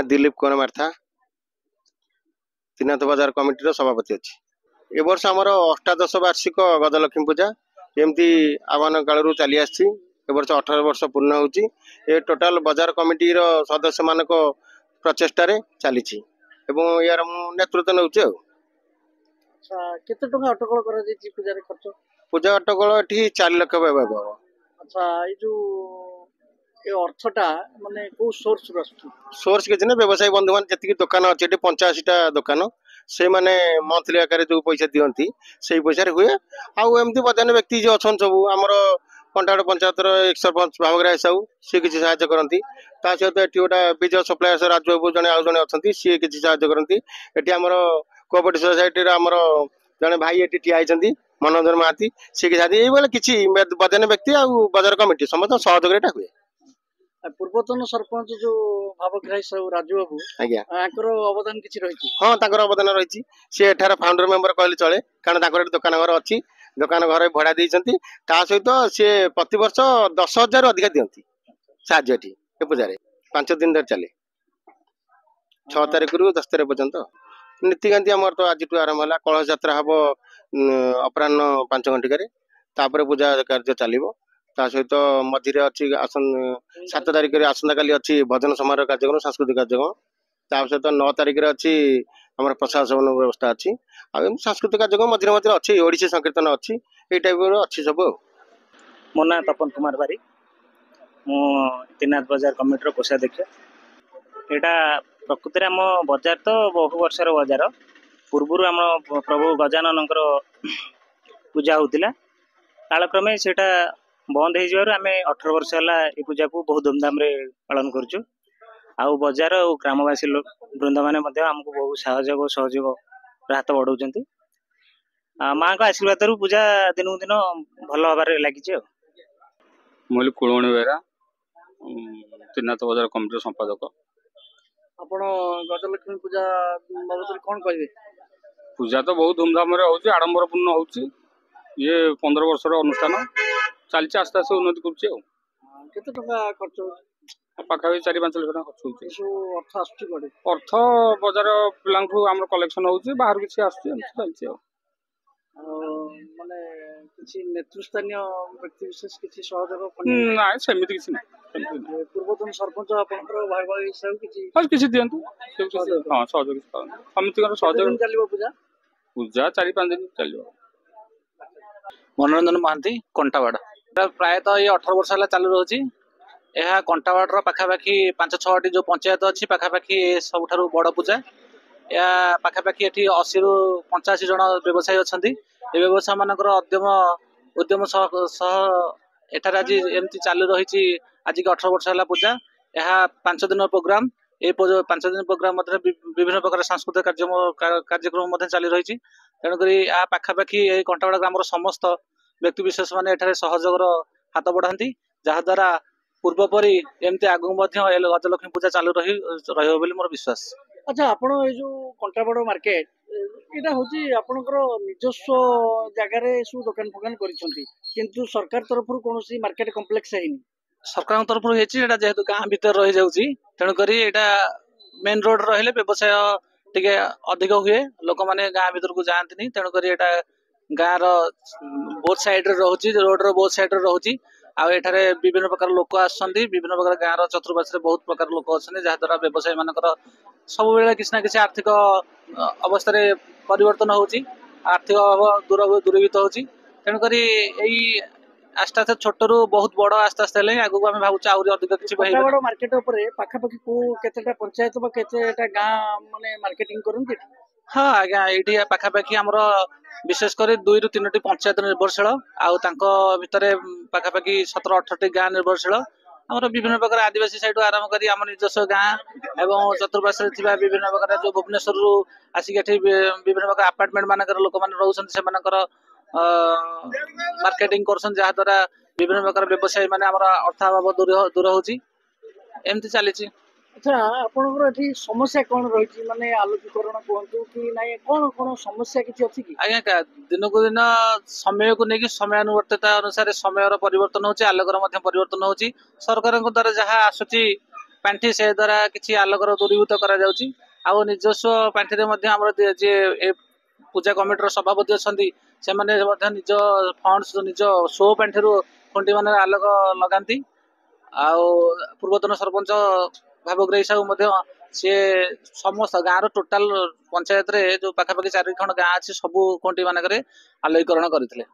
Dilip Kumar Martha Trinath बजार committee सभापति अच्छी ए वर्ष आमर अष्टादश वार्षिक गजलक्ष्मी पूजा एमती आह्वान कालू चली आसी वर्ष 18 वर्ष पूर्ण होची ए टोटाल बजार कमिटी सदस्य मानक प्रचेष्टा चली यार नेतृत्व नौचे। केते टंका अटकल करा जाई पूजा रे खर्च? पूजा अटकल एठी 4 लाख व्यय। अच्छा ये जो ये अर्थटा माने को सोर्स रस्तु सोर्स किसी ना व्यवसायी बंधु मान जी दुकान अच्छे 85टा दुकान से माने मंथली आकार जो पैसा दिखती से पैसा हुए आमती बदान व्यक्ति जो अच्छा सब आमर कंटाड़ पंचायत एक सरपंच भावग्राह साहू सी किसी साहाय्य करती सहित ये गोटा विजय सप्लायर्स राजबाबू जड़े आउ जड़े अच्छा सी किसी साहाय्य करती ये आमर कोऑपरेटिव सोसाइटी आमर जड़े भाई ये ठिया होती मनोरंजन महाती सी किसी बदान व्यक्ति आ बजार कमिटी समस्त सहयोग हुए। पूर्वतन सरपंच जो भावग्राही साहू राजबाबू आज्ञा अवदान किसी रही? हाँ अवदान रही सी एठार फाउंडर मेंबर कहले चले कारण दुकान घर अच्छी दुकान घर भड़ा देती सहित सी प्रतिवर्ष 10,000 अधिक दिखती साहय पूजा 5 दिन धर चले 6 तारीख रु 10 तारीख पर्यंत नीतिकांति आम तो आज आरंभ है कलश यात्रा हम अपराह 5 घंटिकार पूजा कार्य चलो सहित मझे अच्छी 7 तारीख आसंता काली अच्छी भजन समारोह कार्यक्रम सांस्कृतिक कार्यक्रम सहित 9 तारीख अच्छी आम प्रशासन व्यवस्था अच्छी सांस्कृतिक कार्यक्रम मझे मझे अच्छी ओडिसी संकीर्तन अच्छी ये टाइप अच्छी सब। मो ना तपन कुमार बारिक मु त्रिनाथ बजार कमिटी कोषाध्यक्ष। यहाँ प्रकृति आम बजार तो बहु वर्षर बजार पूर्वर आम प्रभु गजानन पूजा होता कालक्रमे से बंद हो आम 18 वर्ष है पूजा को बहुत धूमधाम पालन करुँ आउ बजार और ग्रामवासी वृंद मैंने आमको बहुत सहयोग हाथ बढ़ाऊँ माँ का आशीर्वाद पूजा दिन दिन भल हबार लगी। मुझे कुलमणि बेहरा त्रिनाथ बजार कमिटी संपादक। आपण गजलक्ष्मी पूजा बाबद कौन कहे? पूजा तो बहुत धूमधाम आडंबर पूर्ण हो 15 वर्षर अनुष्ठान चलती आस्ते आस्ते उन्नति कर खर्च पाखापी 4-5 लाख टका खर्च हो अर्थ बजार पिला कलेक्शन हो बाहर किसी आसती माने किसी नेतृस्थानीय व्यक्ति विशेष किसी सहयोग ना सेमती किसी ना पूर्वतन सरपंच आपनकर भाई भाई सब किसी किसी दियंतु हां सहयोग समिति कर सहयोग चलिबो पूजा पूजा 4-5 दिन चलिबो। मनोरंजन महांती कंटावाड़ प्रायतः ये 18 वर्ष है चालू रही यह कंटावाड़ पाखापाखि 5-6टी जो पंचायत अच्छी पाखापाखि सबुठ बड़ पूजा या पाखापाखि ये 80 ରୁ 85 जन व्यवसायी अच्छा ये व्यवसाय मानकर उद्यम एठार आज एमती चालू रही आज की 18 वर्ष है पूजा यह 5 दिन प्रोग्राम ये 5 दिन प्रोग्राम मध्य विभिन्न प्रकार सांस्कृतिक कार्यक्रम चली रही तेणुक पाखापाखि कंटावाड़ ग्राम समस्त व्यक्ति विशेष मैंने एठार सहयोग हाथ बढ़ाती जहाद्वारा पूर्वपरी एमती आगू गजलक्ष्मी पूजा चालू रही मोर विश्वास। अच्छा आपण ये जो कंटावाड़ मार्केट यहाँ हूँ आपंकर निजस्व जगार सब दुकान फुकान किंतु सरकार तरफ कौन मार्केट कम्प्लेक्स है सरकार तरफ जेहेतु गाँ भीतर रही जाऊँगी तेणुक मेन रोड रही व्यवसाय टे अधिक हुए लोक मैंने गाँ भीतर को जाती तेणुक गाँव बोथ साइड रोचे रोड बोथ साइड रोचे आठारे विभिन्न प्रकार लोक आसछन्ति विभिन्न प्रकार गाँव चतुर्पार्श्व बहुत प्रकार लोक अच्छा जहाद्वारा व्यवसायी मानकर सब बेले किसी ना किसी आर्थिक अवस्था परिवर्तन होची आर्थिक अभाव दूरीभूत होची तेणुक आस्ते आस्ते छोट रू बहुत बड़ आस्ते आस्ते आगू आम भावुँ आहरी अधिक किसी मार्केट पाखापाखि केतेटा पंचायत केतेटा गाँ माने मार्केटिंग करନ୍ତି? हाँ आज्ञा ये पाखापाखि आमर विशेषकर 2 ରୁ 3ଟି पंचायत निर्भरशील आर पाखापाखि 17-18ଟି गाँ निर्भरशील आमर विभिन्न प्रकार आदिवासी साइड आरंभ कर आम निजस्व गाँ एवं चतुर्पार्श्व विभिन्न प्रकार जो भुवनेश्वर आसिक विभिन्न प्रकार आपार्टमेंट मानकर लोक मैंने रोचन से मार्केटिंग कर जहाद्वारा विभिन्न प्रकार व्यवसायी मैंने अर्थाभाव दूर होची एमती चली। अच्छा आपनकर एठी समस्या कौन रही माने आलोकीकरण कहतु कि ना कौन कौन समस्या किसी अच्छी कि आज्ञा दिन को दिन समय को लेकिन समयानुवर्तिता अनुसार समय परिवर्तन होची आलोकर परिवर्तन होची सरकार द्वारा जहाँ आसुची ପାଣ୍ଠି ସେ ଦ୍ୱାରା କିଛି ଆଲୋକର ଦୂରୀଭୂତ କରାଯାଉଛି। ଆଉ ନିଜସ୍ୱ ପାଣ୍ଠିରେ ମଧ୍ୟ ଆମର ଯିଏ ଏ ପୂଜା କମିଟିର ସଭାପତି ଅଛନ୍ତି ସେମାନେ ମଧ୍ୟ ନିଜ ଫଣ୍ଡସ୍ ନିଜ ସୋ ପାଣ୍ଠିରୁ ଖୁଣ୍ଟି ମାନେ ଆଲୋକ ଲଗାନ୍ତି। ଆଉ ପୂର୍ବତନ ସରପଞ୍ଚ ଭାବଗ୍ରାହୀ ସାହୁ ମଧ୍ୟ ସିଏ ସମସ୍ତ ଗାଁର ଟୋଟାଲ ପଞ୍ଚାୟତରେ ଯୋଉ ପାଖାପାଖି 4 ଖଣ୍ଡ ଗାଁ ଅଛି ସବୁ ଖୁଣ୍ଟି ମାନଙ୍କରେ ଆଲୋକୀକରଣ କରିଥିଲେ।